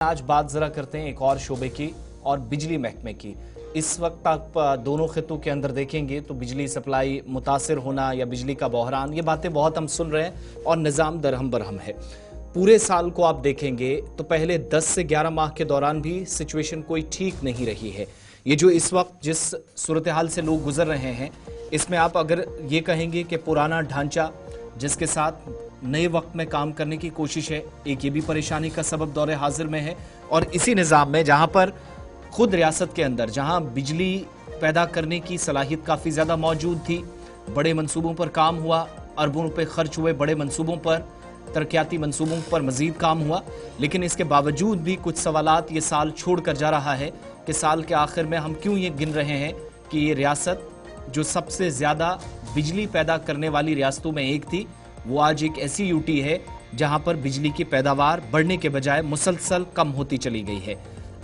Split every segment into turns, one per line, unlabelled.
आज बात जरा करते हैं एक और शोबे की और बिजली महकमे की। इस वक्त आप दोनों खितों के अंदर देखेंगे तो बिजली सप्लाई मुतासिर होना या बिजली का बहरान, ये बातें बहुत हम सुन रहे हैं और निज़ाम दरहम बरहम है। पूरे साल को आप देखेंगे तो पहले 10 से 11 माह के दौरान भी सिचुएशन कोई ठीक नहीं रही है। ये जो इस वक्त जिस सूरत हाल से लोग गुजर रहे हैं, इसमें आप अगर ये कहेंगे कि पुराना ढांचा जिसके साथ नए वक्त में काम करने की कोशिश है, एक ये भी परेशानी का सबब दौरे हाजिर में है। और इसी निज़ाम में जहां पर खुद रियासत के अंदर जहां बिजली पैदा करने की सलाहियत काफ़ी ज़्यादा मौजूद थी, बड़े मंसूबों पर काम हुआ, अरबों रुपए खर्च हुए बड़े मंसूबों पर, तरक्याती मंसूबों पर मज़ीद काम हुआ, लेकिन इसके बावजूद भी कुछ सवालात ये साल छोड़ कर जा रहा है कि साल के आखिर में हम क्यों ये गिन रहे हैं कि ये रियासत जो सबसे ज़्यादा बिजली पैदा करने वाली रियासतों में एक थी, वो आज एक ऐसी यूटी है जहां पर बिजली की पैदावार बढ़ने के बजाय मुसलसल कम होती चली गई है।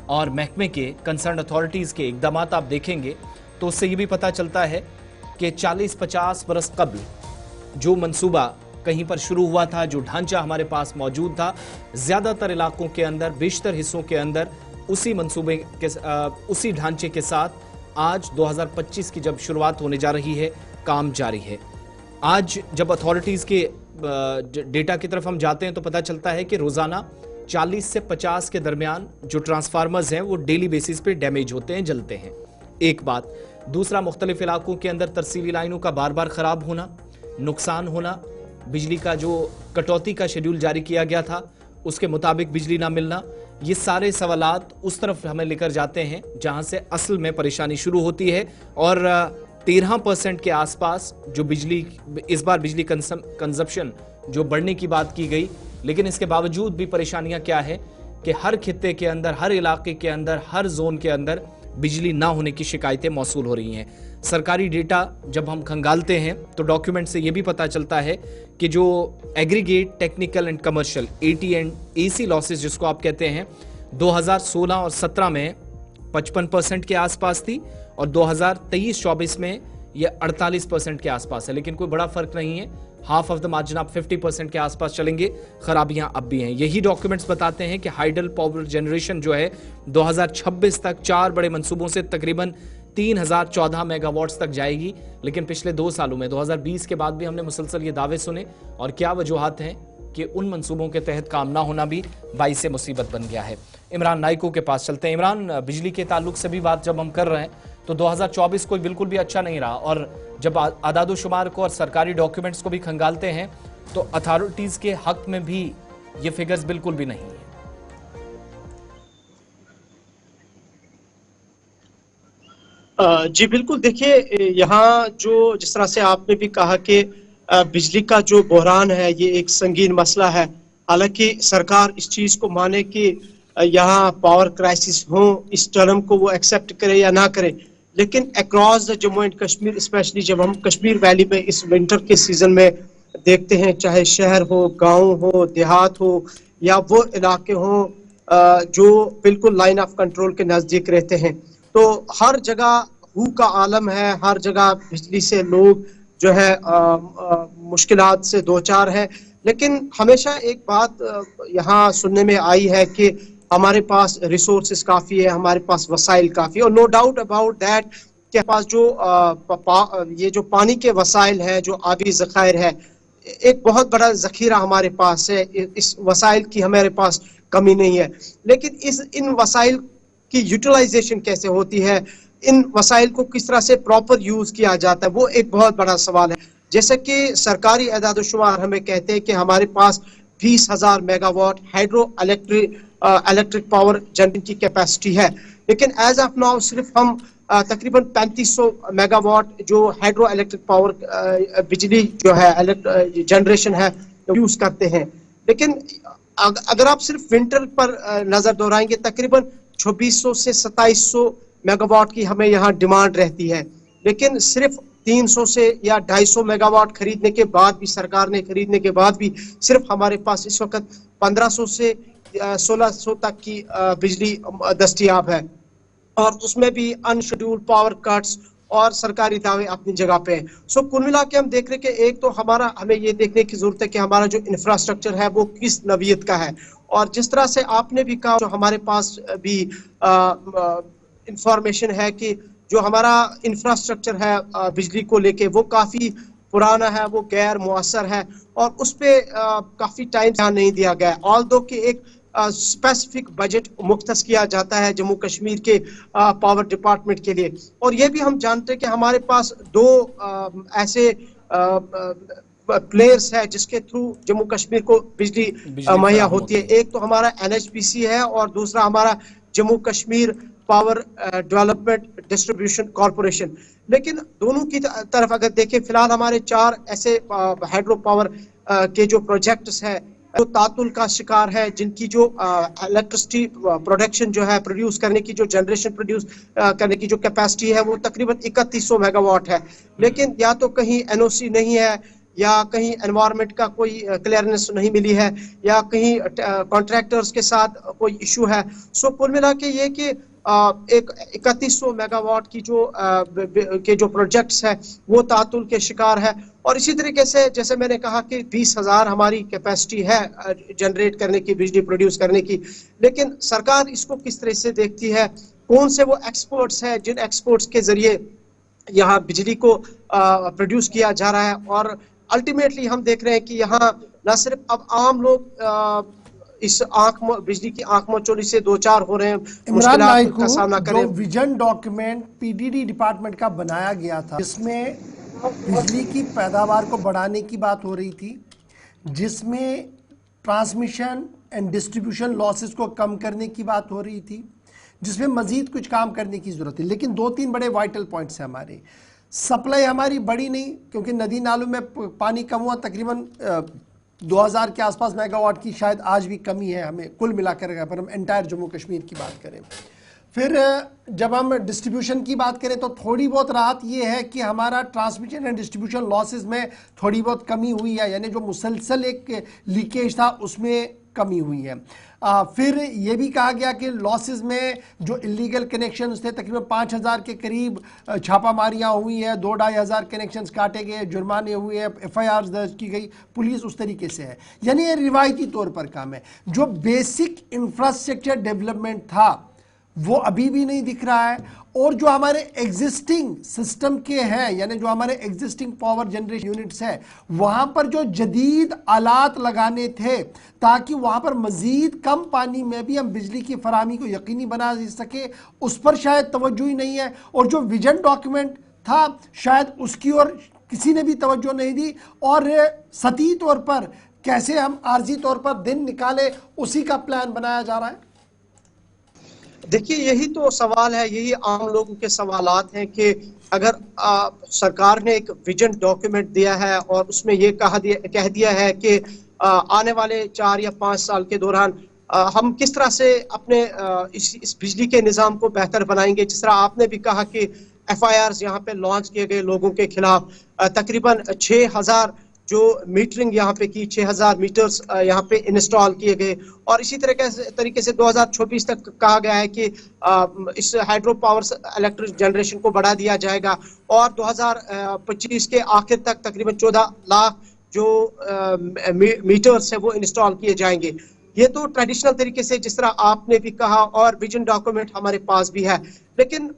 और महकमे के कंसर्न अथॉरिटीज़ के इकदाम आप देखेंगे तो उससे ये भी पता चलता है कि 40-50 बरस कबल जो मंसूबा कहीं पर शुरू हुआ था, जो ढांचा हमारे पास मौजूद था, ज़्यादातर इलाकों के अंदर, बेशतर हिस्सों के अंदर उसी मंसूबे के उसी ढांचे के साथ आज 2025 की जब शुरुआत होने जा रही है, काम जारी है। आज जब अथॉरिटीज़ के डेटा की तरफ हम जाते हैं तो पता चलता है कि रोज़ाना 40 से 50 के दरमियान जो ट्रांसफार्मर्स हैं वो डेली बेसिस पे डैमेज होते हैं, जलते हैं। एक बात। दूसरा, मुख्तलिफ इलाकों के अंदर तरसीली लाइनों का बार बार ख़राब होना, नुकसान होना, बिजली का जो कटौती का शेड्यूल जारी किया गया था उसके मुताबिक बिजली ना मिलना, ये सारे सवालात उस तरफ हमें लेकर जाते हैं जहाँ से असल में परेशानी शुरू होती है। और 13% के आसपास जो बिजली इस बार बिजली कंजप्शन जो बढ़ने की बात की गई, लेकिन इसके बावजूद भी परेशानियां क्या है कि हर खित्ते के अंदर, हर इलाके के अंदर, हर जोन के अंदर बिजली ना होने की शिकायतें मौसूल हो रही हैं। सरकारी डेटा जब हम खंगालते हैं तो डॉक्यूमेंट से ये भी पता चलता है कि जो aggregate technical and commercial AT&AC losses जिसको आप कहते हैं, 2016 और 17 में 55% के आसपास थी और 2023-24 में ये 48% के आसपास है, लेकिन कोई बड़ा फर्क नहीं है। हाफ ऑफ द मार्जिन आप 50% के आसपास चलेंगे, खराबियां अब भी हैं। यही डॉक्यूमेंट्स बताते हैं कि हाइडल पावर जनरेशन जो है 2026 तक 4 बड़े मंसूबों से तकरीबन 3014 मेगावाट्स तक जाएगी, लेकिन पिछले 2 सालों में 2020 के बाद भी हमने मुसलसल ये दावे सुने। और क्या वजूहात हैं कि उन मंसूबों के तहत काम ना होना भी बाइस से मुसीबत बन गया है। इमरान नाइको के पास चलते हैं। इमरान, बिजली के ताल्लुक से भी बात जब हम कर रहे हैं तो 2024 कोई बिल्कुल भी अच्छा नहीं रहा, और जब आदादोशुमार को और सरकारी डॉक्यूमेंट्स को भी खंगालते हैं तो अथॉरिटीज़ के हक में भी ये फिगर्स बिल्कुल भी नहीं है।
जी बिल्कुल, देखिए यहाँ जो जिस तरह से आपने भी कहा कि बिजली का जो बहरान है ये एक संगीन मसला है। हालांकि सरकार इस चीज को माने कि यहाँ पावर क्राइसिस हो, इस टर्म को वो एक्सेप्ट करे या ना करे, लेकिन across the Jammu and Kashmir, specially जब हम कश्मीर वैली में इस विंटर के सीजन में देखते हैं, चाहे शहर हो, गांव हो, देहात हो या वो इलाके हो जो बिल्कुल लाइन ऑफ कंट्रोल के नजदीक रहते हैं, तो हर जगह हू का आलम है। हर जगह बिजली से लोग जो है मुश्किलात से दो चार है। लेकिन हमेशा एक बात यहाँ सुनने में आई है कि हमारे पास रिसोर्सेज काफ़ी है, हमारे पास वसाइल काफ़ी है, और नो डाउट अबाउट दैट के पास जो ये जो पानी के वसाइल है, जो आबी ज़खायर है, एक बहुत बड़ा ज़खीरा हमारे पास है। इस वसाइल की हमारे पास कमी नहीं है, लेकिन इन वसाइल की यूटिलाइजेशन कैसे होती है, इन वसाइल को किस तरह से प्रॉपर यूज किया जाता है, वो एक बहुत बड़ा सवाल है। जैसे कि सरकारी एदाद-ओ-शुमार हमें कहते हैं कि हमारे पास 20,000 megawatt hydro electric power generation की कैपेसिटी है, लेकिन एज ऑफ नाउ सिर्फ हम तकरीबन 3500 मेगावाट जो हाइड्रो इलेक्ट्रिक पावर बिजली जो है जनरेशन है यूज करते हैं। लेकिन अगर आप सिर्फ विंटर पर नजर दोहराएंगे, तकरीबन 2600 से 2700 मेगावाट की हमें यहाँ डिमांड रहती है, लेकिन सिर्फ 300 से या 250 मेगावाट खरीदने के बाद भी, सरकार ने खरीदने के बाद भी, सिर्फ हमारे पास इस वक्त 1500 से 1600 तक की बिजली दस्तयाब है, और उसमें भी अनशेड्यूल्ड पावर कट्स और सरकारी दावे अपनी जगह पे हैं। सो कुल मिला के हम देख रहे हैं कि एक तो हमें ये देखने की जरूरत है कि हमारा जो इंफ्रास्ट्रक्चर है वो किस नवीयत का है, और जिस तरह से आपने भी कहा, जो हमारे पास भी इंफॉर्मेशन है कि जो हमारा इंफ्रास्ट्रक्चर है बिजली को लेके वो काफ़ी पुराना है, वो गैर मुअस्सर है, और उस पर काफ़ी टाइम ध्यान नहीं दिया गया। ऑल दो कि एक स्पेसिफिक बजट मुख्तस किया जाता है जम्मू कश्मीर के पावर डिपार्टमेंट के लिए, और ये भी हम जानते हैं कि हमारे पास दो ऐसे प्लेयर्स है जिसके थ्रू जम्मू कश्मीर को बिजली मुहैया होती है। एक तो हमारा NHPC है और दूसरा हमारा Jammu Kashmir power development distribution corporation. लेकिन दोनों की तरफ अगर देखें, फिलहाल हमारे 4 ऐसे हाइड्रो पावर के जो प्रोजेक्ट्स है जो तातुल का शिकार है, जिनकी जो इलेक्ट्रिसिटी प्रोडक्शन जो है, प्रोड्यूस करने की जो जनरेशन प्रोड्यूस करने की जो कैपेसिटी है वो तकरीबन 3100 मेगावाट है। लेकिन या तो कहीं NOC नहीं है, या कहीं एनवायरनमेंट का कोई क्लियरेंस नहीं मिली है, या कहीं कॉन्ट्रैक्टर्स के साथ कोई इशू है। सो कुल मिला के ये कि एक 3100 मेगावाट की जो प्रोजेक्ट्स है वो तातुल के शिकार है। और इसी तरीके से जैसे मैंने कहा कि 20,000 हमारी कैपेसिटी है जनरेट करने की, बिजली प्रोड्यूस करने की, लेकिन सरकार इसको किस तरह से देखती है, कौन से वो एक्सपर्ट्स हैं जिन एक्सपर्ट्स के जरिए यहाँ बिजली को प्रोड्यूस किया जा रहा है। और अल्टीमेटली हम देख रहे हैं कि यहाँ न सिर्फ अब आम लोग इस बिजली की आंख मचोली से दो चार हो रहे हैं,
इमरान नाइक
का सामना करें।
जो विजन डॉक्यूमेंट PDD डिपार्टमेंट का बनाया गया था, जिसमें बिजली की पैदावार को बढ़ाने की बात हो रही थी, जिसमें ट्रांसमिशन एंड डिस्ट्रीब्यूशन लॉसेस को कम करने की बात हो रही थी, जिसमें मजीद कुछ काम करने की जरूरत है। लेकिन 2-3 बड़े वाइटल पॉइंट्स हैं हमारे। सप्लाई हमारी बढ़ी नहीं, क्योंकि नदी नालों में पानी कम हुआ, तकरीबन 2000 के आसपास मेगावाट की शायद आज भी कमी है हमें कुल मिलाकर, अगर हम एंटायर जम्मू कश्मीर की बात करें। फिर जब हम डिस्ट्रीब्यूशन की बात करें तो थोड़ी बहुत राहत ये है कि हमारा ट्रांसमिशन एंड डिस्ट्रीब्यूशन लॉसेस में थोड़ी बहुत कमी हुई है, यानी जो मुसलसल एक लीकेज था उसमें कमी हुई है। फिर ये भी कहा गया कि लॉसेस में जो इलीगल कनेक्शंस थे तकरीबन 5000 के करीब छापामारियां हुई है, 2-2,500 कनेक्शंस काटे गए, जुर्माने हुए हैं, FIRs दर्ज की गई, पुलिस उस तरीके से है। यानी ये रिवायती तौर पर काम है। जो बेसिक इंफ्रास्ट्रक्चर डेवलपमेंट था वो अभी भी नहीं दिख रहा है, और जो हमारे एग्जिस्टिंग सिस्टम के हैं, यानी जो हमारे एग्जिस्टिंग पावर जनरेशन यूनिट्स है, वहां पर जो जदीद आलात लगाने थे ताकि वहां पर मजीद कम पानी में भी हम बिजली की फराहमी को यकीनी बना सके, उस पर शायद तवज्जो ही नहीं है। और जो विजन डॉक्यूमेंट था शायद उसकी ओर किसी ने भी तवज्जो नहीं दी, और सतही तौर पर कैसे हम आर्जी तौर पर दिन निकाले उसी का प्लान बनाया जा रहा है।
देखिए, यही तो सवाल है, यही आम लोगों के सवालात हैं कि अगर सरकार ने एक विजन डॉक्यूमेंट दिया है और उसमें ये कह दिया है कि आने वाले 4 या 5 साल के दौरान हम किस तरह से अपने इस बिजली के निज़ाम को बेहतर बनाएंगे। जिस तरह आपने भी कहा कि FIRs यहाँ पे लॉन्च किए गए लोगों के खिलाफ, तकरीबन 6000 जो मीटरिंग यहाँ पे की, 6000 मीटर्स यहाँ पे इंस्टॉल किए गए, और इसी तरीके से 2024 तक कहा गया है कि इस हाइड्रो पावर इलेक्ट्रिक जनरेशन को बढ़ा दिया जाएगा, और 2025 के आखिर तक तकरीबन 14 लाख जो मीटर्स है वो इंस्टॉल किए जाएंगे। ये तो ट्रेडिशनल तरीके से जिस तरह आपने भी कहा, और विजन डॉक्यूमेंट हमारे पास भी है, लेकिन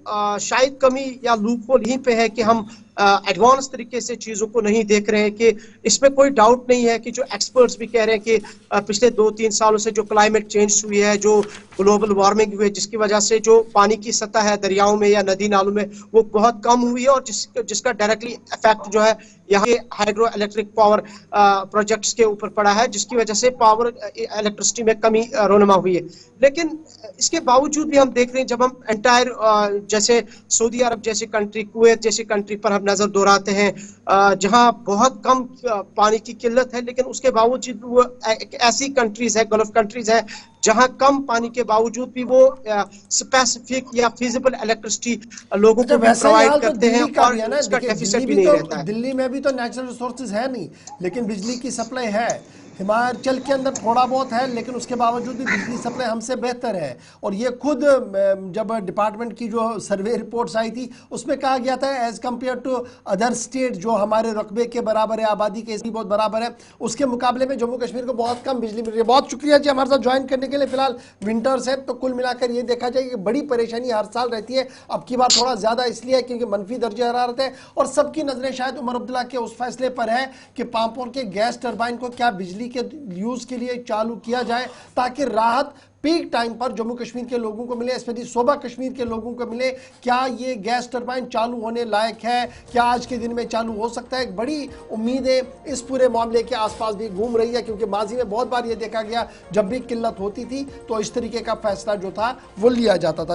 शायद कमी या लूपहोल यहीं पे है कि हम एडवांस तरीके से चीज़ों को नहीं देख रहे हैं। कि इसमें कोई डाउट नहीं है कि जो एक्सपर्ट्स भी कह रहे हैं कि पिछले 2-3 सालों से जो क्लाइमेट चेंज हुई है, जो ग्लोबल वार्मिंग हुई है, जिसकी वजह से जो पानी की सतह है दरियाओं में या नदी नालों में वो बहुत कम हुई है, और जिसका डायरेक्टली इफेक्ट जो है यहाँ के हाइड्रो इलेक्ट्रिक पावर प्रोजेक्ट्स के ऊपर पड़ा है, जिसकी वजह से पावर इलेक्ट्रिसिटी में कमी रोनमा हुई है। लेकिन इसके बावजूद भी हम देख रहे हैं, जब हम एंटायर जैसे सऊदी अरब जैसी कंट्री, कुवैत जैसी कंट्री पर हम नजर दोहराते हैं, जहां बहुत कम पानी की किल्लत है, लेकिन उसके बावजूद वो ऐसी कंट्रीज है, गल्फ कंट्रीज है, जहां कम पानी के बावजूद भी वो स्पेसिफिक या फिजिबल इलेक्ट्रिसिटी लोगों को प्रोवाइड करते हैं, और उसका डेफिसिट भी नहीं रहता है।
दिल्ली में भी तो नेचुरल रिसोर्सेज है नहीं, लेकिन बिजली की सप्लाई है। हिमाचल के अंदर थोड़ा बहुत है, लेकिन उसके बावजूद भी बिजली सप्लाई हमसे बेहतर है। और ये खुद जब डिपार्टमेंट की जो सर्वे रिपोर्ट्स आई थी उसमें कहा गया था as compare to other state जो हमारे रकबे के बराबर है, आबादी के इसकी बहुत बराबर है, उसके मुकाबले में जम्मू कश्मीर को बहुत कम बिजली मिल रही है। बहुत शुक्रिया जी हमारे साथ ज्वाइन करने के लिए। फिलहाल विंटर्स है तो कुल मिलाकर ये देखा जाए कि बड़ी परेशानी हर साल रहती है, अब की बार थोड़ा ज्यादा इसलिए है क्योंकि मनफी दर्जे हरारत है और सबकी नजरें शायद उमर अब्दुल्ला के उस फैसले पर है कि पांपोर के गैस टरबाइन को क्या बिजली के यूज के लिए चालू किया जाए ताकि राहत पीक टाइम पर जम्मू कश्मीर के लोगों को मिले, स्पेशली सूबा कश्मीर के लोगों को मिले। क्या ये गैस टरबाइन चालू होने लायक है? क्या आज के दिन में चालू हो सकता है? एक बड़ी उम्मीदें इस पूरे मामले के आसपास भी घूम रही है क्योंकि माजी में बहुत बार ये देखा गया जब भी किल्लत होती थी तो इस तरीके का फैसला जो था वो लिया जाता था।